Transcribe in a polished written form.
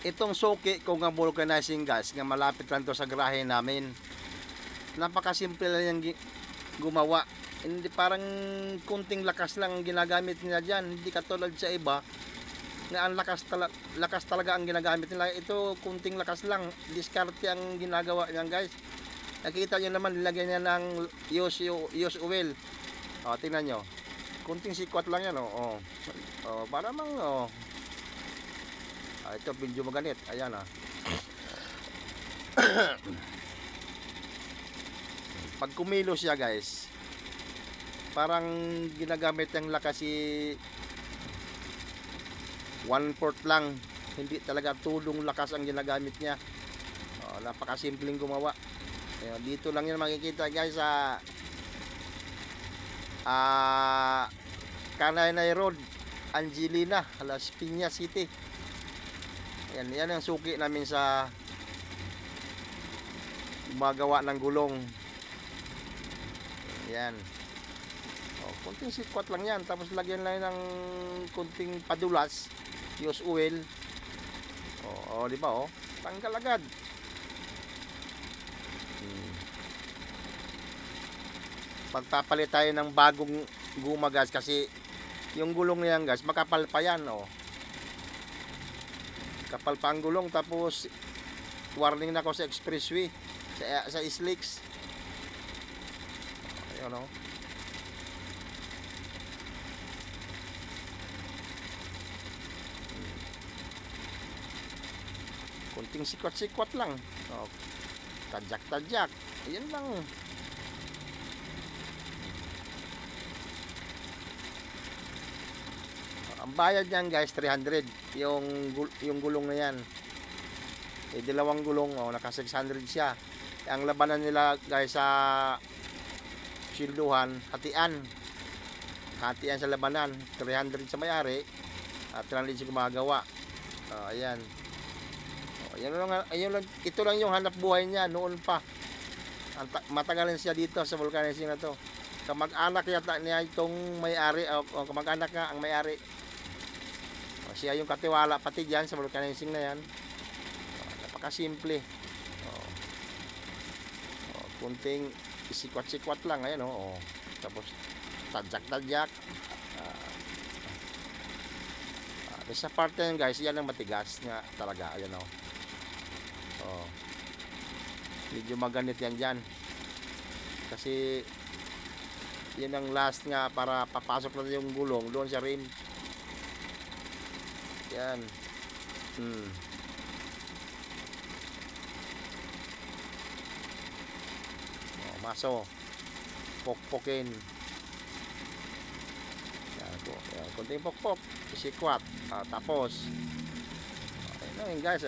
Itong suki kung ang vulcanizing guys, nga malapit lang to sa garahe namin. Napakasimple lang yung gumawa. Hindi parang kunting lakas lang ang ginagamit nila diyan, hindi katulad sa iba na ang lakas talaga ang ginagamit nila. Ito kunting lakas lang, diskarte ang ginagawa niyan guys. Nakita niyo naman, nilagyan niya ng use oil. Tingnan niyo. Kunting sikwat lang yan, para mang ito video maganit. Ayan Pag kumilos siya guys, parang ginagamit yung lakas si 1/4 lang, hindi talaga tulong lakas ang ginagamit niya. Napakasimpleng gumawa. Dito lang yan makikita guys sa Kananay Road, Angelina, Las Piñas City. Yan ang suki namin sa gumagawa ng gulong. Yan. Kunting sikwat lang yan, tapos lagyan lang ng kunting padulas, use oil. Di ba tanggal agad. Pagpapalit tayo ng bagong guma guys, kasi yung gulong na yan guys, makapal pa yan. Kapal pa ang gulong, tapos warning na ako sa expressway, sa slicks. Ayun kunting sikwat-sikwat lang. Tadyak-tadyak. Ayun lang. Ang bayad niyan guys 300 yung gulong na yan. Dalawang gulong, naka 600 siya. Ang labanan nila guys sa silduhan, hatian sa labanan, 300 sa may-ari at 300 sa gumagawa. Ayan. Ayun lang, ito lang yung hanap buhay niya noon pa. Matagalan siya dito sa vulcanizing na to. Kamag-anak yata niya itong may-ari, kamag-anak nga ang may-ari. Siya yung katiwala pati dyan sa vulcanizing na yan. Napakasimple. Kunting sikwat-sikwat lang. Ayan tapos tadyak-tadyak. Sa parte yan guys, yan ang matigas nga talaga. Ayan medyo maganit yan dyan. Kasi yan ang last nga para papasok na yung gulong doon sa rim. Yan. Maso. Pokpokin. Yan. Kunting pokpok. Sikwat. Tapos. Ayun guys.